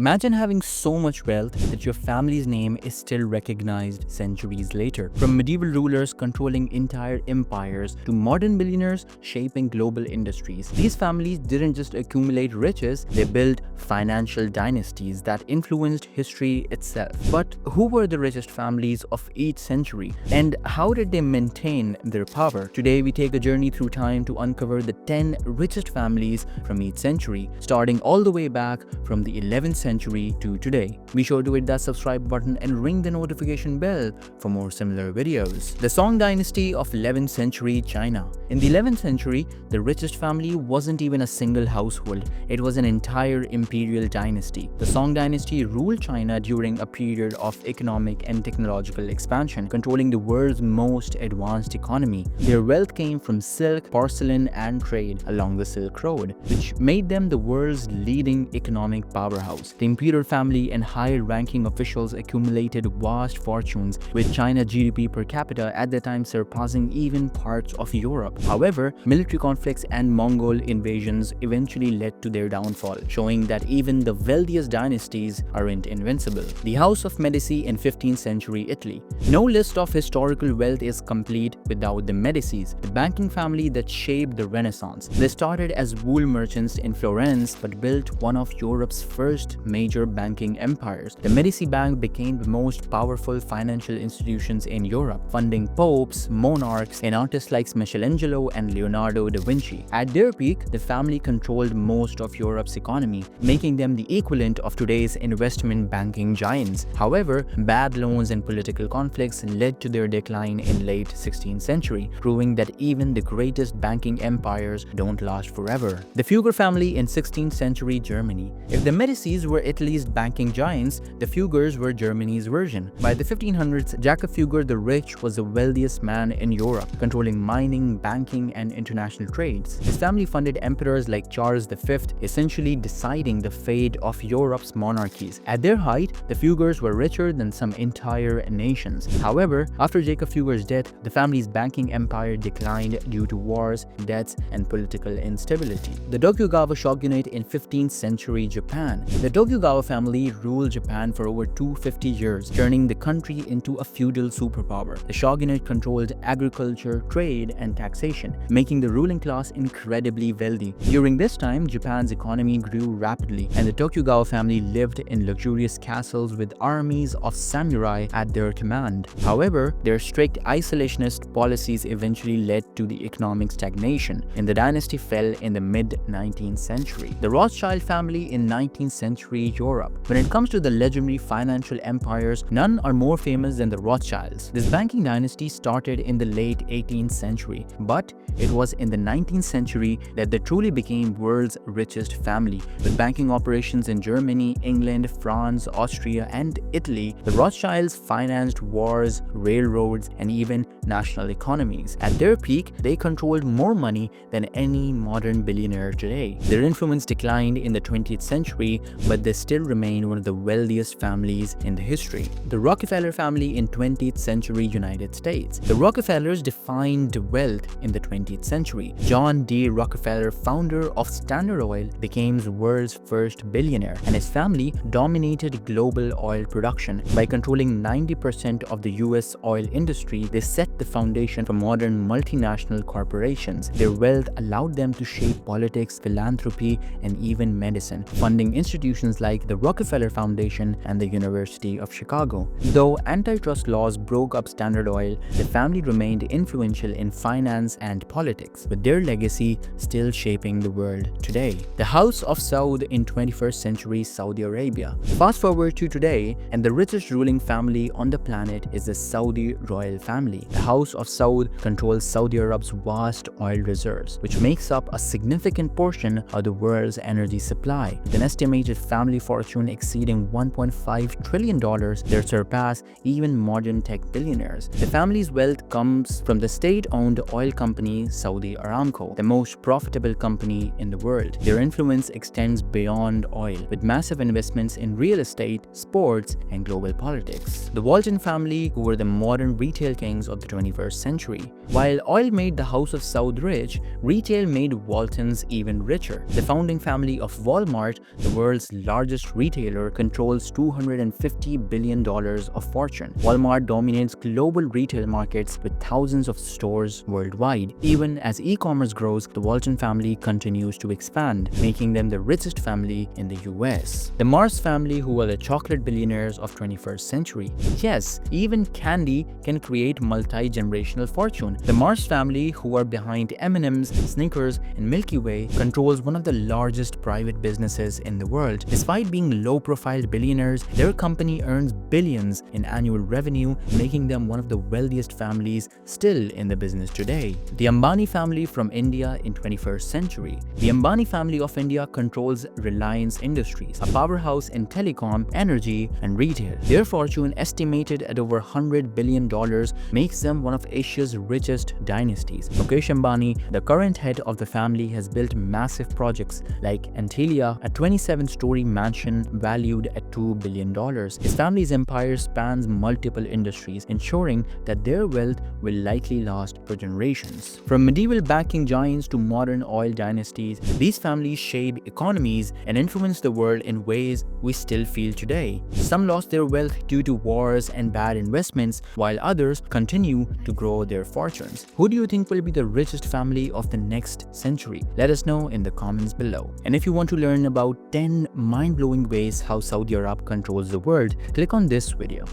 Imagine having so much wealth that your family's name is still recognized centuries later. From medieval rulers controlling entire empires to modern billionaires shaping global industries, these families didn't just accumulate riches, they built financial dynasties that influenced history itself. But who were the richest families of each century, and how did they maintain their power? Today, we take a journey through time to uncover the 10 richest families from each century, starting all the way back from the 11th century to today. Be sure to hit that subscribe button and ring the notification bell for more similar videos. The Song Dynasty of 11th century China. In the 11th century, the richest family wasn't even a single household, it was an entire imperial dynasty. The Song Dynasty ruled China during a period of economic and technological expansion, controlling the world's most advanced economy. Their wealth came from silk, porcelain, and trade along the Silk Road, which made them the world's leading economic powerhouse. The imperial family and higher-ranking officials accumulated vast fortunes, with China's GDP per capita at the time surpassing even parts of Europe. However, military conflicts and Mongol invasions eventually led to their downfall, showing that even the wealthiest dynasties aren't invincible. The House of Medici in 15th century Italy. No list of historical wealth is complete without the Medicis, the banking family that shaped the Renaissance. They started as wool merchants in Florence but built one of Europe's first major banking empires. The Medici Bank became the most powerful financial institutions in Europe, funding popes, monarchs, and artists like Michelangelo and Leonardo da Vinci. At their peak, the family controlled most of Europe's economy, making them the equivalent of today's investment banking giants. However, bad loans and political conflicts led to their decline in late 16th century, proving that even the greatest banking empires don't last forever. The Fugger family in 16th century Germany. If the Medicis were Italy's banking giants, the Fuggers were Germany's version. By the 1500s, Jacob Fugger the Rich was the wealthiest man in Europe, controlling mining, banking, and international trades. His family funded emperors like Charles V, essentially deciding the fate of Europe's monarchies. At their height, the Fuggers were richer than some entire nations. However, after Jacob Fugger's death, the family's banking empire declined due to wars, debts, and political instability. The Tokugawa shogunate in 15th century Japan. The Tokugawa family ruled Japan for over 250 years, turning the country into a feudal superpower. The shogunate controlled agriculture, trade, and taxation, making the ruling class incredibly wealthy. During this time, Japan's economy grew rapidly, and the Tokugawa family lived in luxurious castles with armies of samurai at their command. However, their strict isolationist policies eventually led to the economic stagnation, and the dynasty fell in the mid-19th century. The Rothschild family in 19th century Europe. When it comes to the legendary financial empires, none are more famous than the Rothschilds. This banking dynasty started in the late 18th century, but it was in the 19th century that they truly became world's richest family. With banking operations in Germany, England, France, Austria, and Italy, the Rothschilds financed wars, railroads, and even national economies. At their peak, they controlled more money than any modern billionaire today. Their influence declined in the 20th century, but they still remain one of the wealthiest families in the history. The Rockefeller family in 20th century United States. The Rockefellers defined wealth in the 20th century. John D. Rockefeller, founder of Standard Oil, became the world's first billionaire, and his family dominated global oil production. By controlling 90% of the US oil industry, they set the foundation for modern multinational corporations. Their wealth allowed them to shape politics, philanthropy, and even medicine, funding institutions like the Rockefeller Foundation and the University of Chicago. Though antitrust laws broke up Standard Oil, the family remained influential in finance and politics, with their legacy still shaping the world today. The House of Saud in 21st century Saudi Arabia. Fast forward to today, and the richest ruling family on the planet is the Saudi royal family. The House of Saud controls Saudi Arab's vast oil reserves, which makes up a significant portion of the world's energy supply. With an estimated family fortune exceeding $1.5 trillion, they surpass even modern tech billionaires. The family's wealth comes from the state-owned oil company Saudi Aramco, the most profitable company in the world. Their influence extends beyond oil, with massive investments in real estate, sports, and global politics. The Walton family, who were the modern retail kings of the 21st century. While oil made the House of Saud rich, retail made Waltons even richer. The founding family of Walmart, the world's largest retailer, controls $250 billion of fortune. Walmart dominates global retail markets with thousands of stores worldwide. Even as e-commerce grows, the Walton family continues to expand, making them the richest family in the US. The Mars family, who are the chocolate billionaires of 21st century. Yes, even candy can create multi-generational fortune. The Mars family, who are behind M&M's, Snickers, and Milky Way, controls one of the largest private businesses in the world. Despite being low-profile billionaires, their company earns billions in annual revenue, making them one of the wealthiest families still in the business today. The Ambani family from India in 21st century. The Ambani family of India controls Reliance Industries, a powerhouse in telecom, energy, and retail. Their fortune, estimated at over $100 billion, makes them one of Asia's richest dynasties. Mukesh Ambani, the current head of the family, has built massive projects like Antilia, a 27-story mansion valued at $2 billion. His family's empire spans multiple industries, ensuring that their wealth will likely last for generations. From medieval banking giants to modern oil dynasties, these families shape economies and influence the world in ways we still feel today. Some lost their wealth due to wars and bad investments, while others continue to grow their fortunes. Who do you think will be the richest family of the next century? Let us know in the comments below. And if you want to learn about 10 mind-blowing ways how Saudi Arabia controls the world, click on this video.